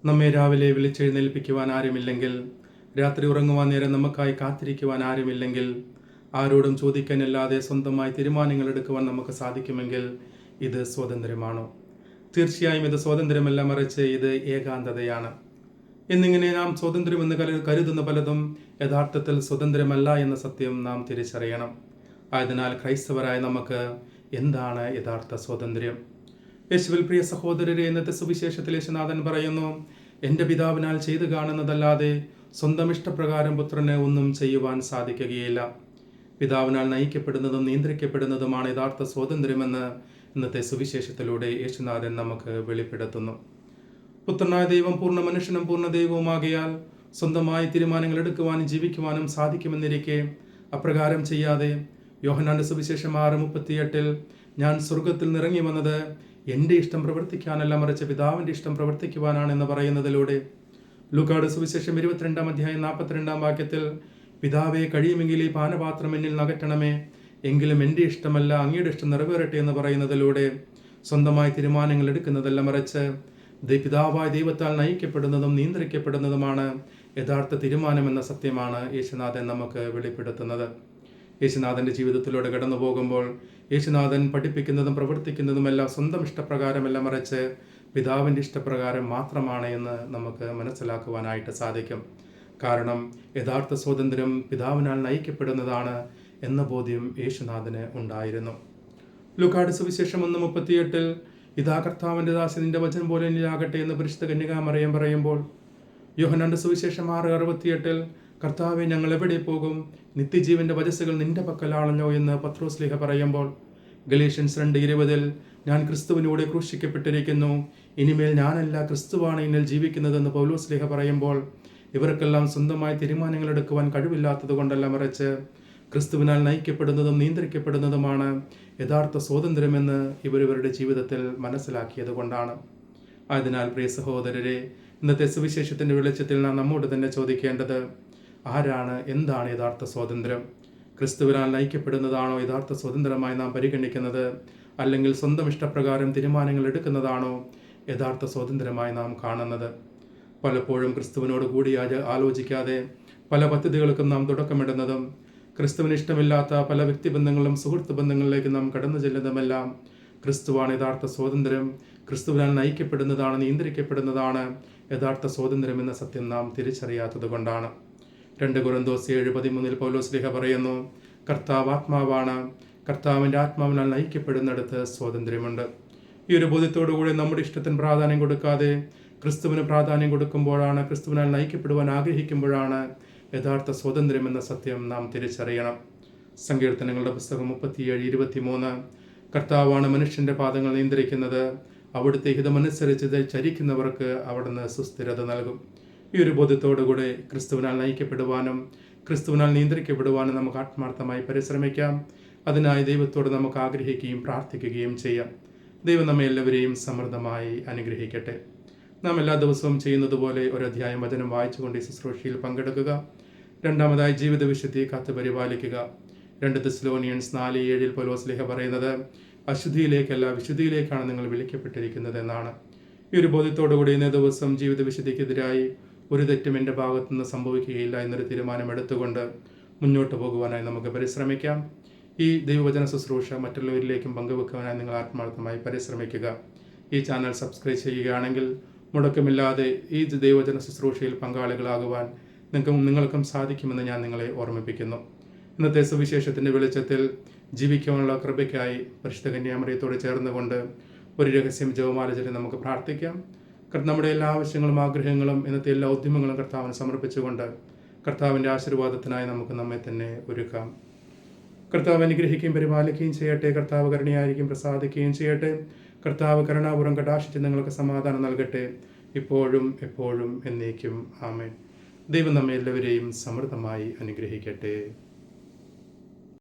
നമ്മെ രാവിലെ വിളിച്ചെഴുന്നേൽപ്പിക്കുവാൻ ആരുമില്ലെങ്കിൽ, രാത്രി ഉറങ്ങുവാൻ നേരം നമുക്കായി കാത്തിരിക്കുവാൻ ആരുമില്ലെങ്കിൽ, ആരോടും ചോദിക്കാനല്ലാതെ സ്വന്തമായി തീരുമാനങ്ങൾ എടുക്കുവാൻ നമുക്ക് സാധിക്കുമെങ്കിൽ ഇത് സ്വാതന്ത്ര്യമാണോ? തീർച്ചയായും ഇത് സ്വാതന്ത്ര്യമല്ല, മറിച്ച് ഇത് ഏകാന്തതയാണ്. എന്നിങ്ങനെ നാം സ്വാതന്ത്ര്യമെന്ന് കരുതുന്ന പലതും യഥാർത്ഥത്തിൽ സ്വതന്ത്രമല്ല എന്ന സത്യം നാം തിരിച്ചറിയണം. ആയതിനാൽ ക്രൈസ്തവരായ നമുക്ക് എന്താണ് യഥാർത്ഥ സ്വാതന്ത്ര്യം? യേശുവിൽ പ്രിയ സഹോദരരെ, ഇന്നത്തെ സുവിശേഷത്തിൽ യേശുനാഥൻ പറയുന്നു, എൻ്റെ പിതാവിനാൽ ചെയ്തു കാണുന്നതല്ലാതെ സ്വന്തം ഇഷ്ടപ്രകാരം പുത്രന് ഒന്നും ചെയ്യുവാൻ സാധിക്കുകയില്ല. പിതാവിനാൽ നയിക്കപ്പെടുന്നതും നിയന്ത്രിക്കപ്പെടുന്നതുമാണ് യഥാർത്ഥ സ്വാതന്ത്ര്യമെന്ന് ഇന്നത്തെ സുവിശേഷത്തിലൂടെ യേശുനാഥൻ നമുക്ക് വെളിപ്പെടുത്തുന്നു. പുത്രനായ ദൈവം പൂർണ്ണ മനുഷ്യനും പൂർണ്ണ ദൈവവുമാകിയാൽ സ്വന്തമായി തീരുമാനങ്ങൾ എടുക്കുവാനും ജീവിക്കുവാനും സാധിക്കുമെന്നിരിക്കെ അപ്രകാരം ചെയ്യാതെ യോഹന്നാന്റെ സുവിശേഷം 6:38 ഞാൻ സ്വർഗത്തിൽ നിറങ്ങി വന്നത് എൻ്റെ ഇഷ്ടം പ്രവർത്തിക്കാനല്ല, മറിച്ച് പിതാവിൻ്റെ ഇഷ്ടം പ്രവർത്തിക്കുവാനാണെന്ന് പറയുന്നതിലൂടെ, ലൂക്കായുടെ സുവിശേഷം 22-42 വാക്യത്തിൽ പിതാവെ, കഴിയുമെങ്കിൽ ഈ പാനപാത്രം എന്നിൽ നകറ്റണമേ, എങ്കിലും എൻ്റെ ഇഷ്ടമല്ല അങ്ങയുടെ ഇഷ്ടം നിറവേറട്ടെ എന്ന് പറയുന്നതിലൂടെ സ്വന്തമായി തീരുമാനങ്ങൾ എടുക്കുന്നതല്ല, മറിച്ച് പിതാവായ ദൈവത്താൽ നയിക്കപ്പെടുന്നതും നിയന്ത്രിക്കപ്പെടുന്നതുമാണ് യഥാർത്ഥ തീരുമാനമെന്ന സത്യമാണ് യേശുനാഥൻ നമുക്ക് വെളിപ്പെടുത്തുന്നത്. യേശുനാഥൻ്റെ ജീവിതത്തിലൂടെ കടന്നു പോകുമ്പോൾ യേശുനാഥൻ പഠിപ്പിക്കുന്നതും പ്രവർത്തിക്കുന്നതുമെല്ലാം സ്വന്തം ഇഷ്ടപ്രകാരമല്ല, മറിച്ച് പിതാവിൻ്റെ ഇഷ്ടപ്രകാരം മാത്രമാണ് എന്ന് നമുക്ക് മനസ്സിലാക്കുവാനായിട്ട് സാധിക്കും. കാരണം യഥാർത്ഥ സ്വാതന്ത്ര്യം പിതാവിനാൽ നയിക്കപ്പെടുന്നതാണ് എന്ന ബോധ്യം യേശുനാഥന് ഉണ്ടായിരുന്നു. ലൂക്കായുടെ സുവിശേഷം 1:38 ഇതാ കർത്താവിൻ്റെ ദാസൻ, നിന്റെ വചനം പോലെ എന്നിലാകട്ടെ എന്ന് പരിശുദ്ധ കന്യകാമറിയം പറയുമ്പോൾ, യോഹന്നാന്റെ സുവിശേഷം 6:68 കർത്താവെ, ഞങ്ങൾ എവിടെ പോകും? നിത്യജീവന്റെ വചസ്സുകൾ നിന്റെ പക്കലാണല്ലോ എന്ന് പത്രോസ്ലീഹ പറയുമ്പോൾ, ഗലേഷ്യൻസ് 2:20 ഞാൻ ക്രിസ്തുവിനൂടെ ക്രൂശിക്കപ്പെട്ടിരിക്കുന്നു, ഇനിമേൽ ഞാനല്ല ക്രിസ്തുവാണ് എന്നിൽ ജീവിക്കുന്നതെന്ന് പൗലോസ്ലീഹ പറയുമ്പോൾ, ഇവർക്കെല്ലാം സ്വന്തമായി തീരുമാനങ്ങൾ എടുക്കുവാൻ കഴിവില്ലാത്തത് കൊണ്ടല്ല, മറിച്ച് ക്രിസ്തുവിനാൽ നയിക്കപ്പെടുന്നതും നിയന്ത്രിക്കപ്പെടുന്നതുമാണ് യഥാർത്ഥ സ്വാതന്ത്ര്യമെന്ന് ഇവരുടെ ജീവിതത്തിൽ മനസ്സിലാക്കിയത് കൊണ്ടാണ്. ആയതിനാൽ പ്രിയ സഹോദരരെ, ഇന്നത്തെ സുവിശേഷത്തിൻ്റെ വെളിച്ചത്തിൽ നാം നമ്മോട് തന്നെ ചോദിക്കേണ്ടത്, ആരാണ്, എന്താണ് യഥാർത്ഥ സ്വാതന്ത്ര്യം? ക്രിസ്തുവിനാൽ നയിക്കപ്പെടുന്നതാണോ യഥാർത്ഥ സ്വതന്ത്രമായി നാം പരിഗണിക്കുന്നത്? അല്ലെങ്കിൽ സ്വന്തം ഇഷ്ടപ്രകാരം തീരുമാനങ്ങൾ എടുക്കുന്നതാണോ യഥാർത്ഥ സ്വാതന്ത്ര്യമായി നാം കാണുന്നത്? പലപ്പോഴും ക്രിസ്തുവിനോട് കൂടി ആലോചിക്കാതെ പല പദ്ധതികൾക്കും നാം തുടക്കമിടുന്നതും, ക്രിസ്തുവിന് ഇഷ്ടമില്ലാത്ത പല വ്യക്തിബന്ധങ്ങളും സുഹൃത്ത് ബന്ധങ്ങളിലേക്ക് നാം കടന്നു ചെല്ലുന്നതുമെല്ലാം ക്രിസ്തുവാണ് യഥാർത്ഥ സ്വാതന്ത്ര്യം, ക്രിസ്തുവിനാൽ നയിക്കപ്പെടുന്നതാണ്, നിയന്ത്രിക്കപ്പെടുന്നതാണ് യഥാർത്ഥ സ്വാതന്ത്ര്യം എന്ന സത്യം നാം തിരിച്ചറിയാത്തത് കൊണ്ടാണ്. 2 കൊരിന്തോസ് 7:13 പൗലോസ്ലീഹ പറയുന്നു, കർത്താവ് ആത്മാവാണ്, കർത്താവിൻ്റെ ആത്മാവിനാൽ നയിക്കപ്പെടുന്നിടത്ത് സ്വാതന്ത്ര്യമുണ്ട്. ഈ ഒരു ബോധ്യത്തോടുകൂടി നമ്മുടെ ഇഷ്ടത്തിന് പ്രാധാന്യം കൊടുക്കാതെ ക്രിസ്തുവിന് പ്രാധാന്യം കൊടുക്കുമ്പോഴാണ്, ക്രിസ്തുവിനാൽ നയിക്കപ്പെടുവാൻ ആഗ്രഹിക്കുമ്പോഴാണ് യഥാർത്ഥ സ്വാതന്ത്ര്യം എന്ന സത്യം നാം തിരിച്ചറിയണം. സങ്കീർത്തനങ്ങളുടെ പുസ്തകം 37:23 കർത്താവാണ് മനുഷ്യൻ്റെ പാദങ്ങൾ നിയന്ത്രിക്കുന്നത്, അവിടുത്തെ ഹിതമനുസരിച്ച് ചരിക്കുന്നവർക്ക് അവിടുന്ന് സുസ്ഥിരത നൽകും. ഈ ഒരു ബോധ്യത്തോടുകൂടി ക്രിസ്തുവിനാൽ നയിക്കപ്പെടുവാനും ക്രിസ്തുവിനാൽ നിയന്ത്രിക്കപ്പെടുവാനും നമുക്ക് ആത്മാർത്ഥമായി പരിശ്രമിക്കാം. അതിനായി ദൈവത്തോട് നമുക്ക് ആഗ്രഹിക്കുകയും പ്രാർത്ഥിക്കുകയും ചെയ്യാം. ദൈവം നമ്മെ എല്ലാവരെയും സമൃദ്ധമായി അനുഗ്രഹിക്കട്ടെ. നാം എല്ലാ ദിവസവും ചെയ്യുന്നത് പോലെ ഒരു അധ്യായം വചനം വായിച്ചുകൊണ്ട് ഈ ശുശ്രൂഷയിൽ പങ്കെടുക്കുക. രണ്ടാമതായി ജീവിത വിശുദ്ധി കാത്തു പരിപാലിക്കുക. 2 തെസ്സലോനിയൻസ് 4:7 പൗലോസ്ലീഹ പറയുന്നത്, അശുദ്ധിയിലേക്കല്ല വിശുദ്ധിയിലേക്കാണ് നിങ്ങൾ വിളിക്കപ്പെട്ടിരിക്കുന്നത് എന്നാണ്. ഈ ഒരു ബോധ്യത്തോടുകൂടി ഇന്നേ ദിവസം ജീവിത വിശുദ്ധിക്കെതിരായി ഒരു തെറ്റും എൻ്റെ ഭാഗത്തുനിന്ന് സംഭവിക്കുകയില്ല എന്നൊരു തീരുമാനമെടുത്തുകൊണ്ട് മുന്നോട്ട് പോകുവാനായി നമുക്ക് പരിശ്രമിക്കാം. ഈ ദൈവവചന ശുശ്രൂഷ മറ്റുള്ളവരിലേക്കും പങ്കുവെക്കുവാനായി നിങ്ങൾ ആത്മാർത്ഥമായി പരിശ്രമിക്കുക. ഈ ചാനൽ സബ്സ്ക്രൈബ് ചെയ്യുകയാണെങ്കിൽ മുടക്കമില്ലാതെ ഈ ദൈവവചന ശുശ്രൂഷയിൽ പങ്കാളികളാകുവാൻ നിങ്ങൾക്കും സാധിക്കുമെന്ന് ഞാൻ നിങ്ങളെ ഓർമ്മിപ്പിക്കുന്നു. ഇന്നത്തെ സുവിശേഷത്തിൻ്റെ വെളിച്ചത്തിൽ ജീവിക്കുവാനുള്ള കൃപയ്ക്കായി പരിശുദ്ധ കന്യാമറിയത്തോട് ചേർന്നുകൊണ്ട് ഒരു രഹസ്യം ജപമാല ചൊല്ലി നമുക്ക് പ്രാർത്ഥിക്കാം. നമ്മുടെ എല്ലാ ആവശ്യങ്ങളും ആഗ്രഹങ്ങളും ഇന്നത്തെ എല്ലാ ഉദ്യമങ്ങളും കർത്താവിന് സമർപ്പിച്ചുകൊണ്ട് കർത്താവിൻ്റെ ആശീർവാദത്തിനായി നമുക്ക് നമ്മെ തന്നെ ഒരുക്കാം. കർത്താവ് അനുഗ്രഹിക്കുകയും പരിപാലിക്കുകയും ചെയ്യട്ടെ. കർത്താവ് കരുണയായിരിക്കും പ്രസാദിക്കുകയും ചെയ്യട്ടെ. കർത്താവ് കരുണാപൂർവ്വം കടാക്ഷിച്ച് നിങ്ങൾക്ക് സമാധാനം നൽകട്ടെ, ഇപ്പോഴും എപ്പോഴും എന്നേക്കും. ആമേൻ. ദൈവം നമ്മെ എല്ലാവരെയും സമൃദ്ധമായി അനുഗ്രഹിക്കട്ടെ.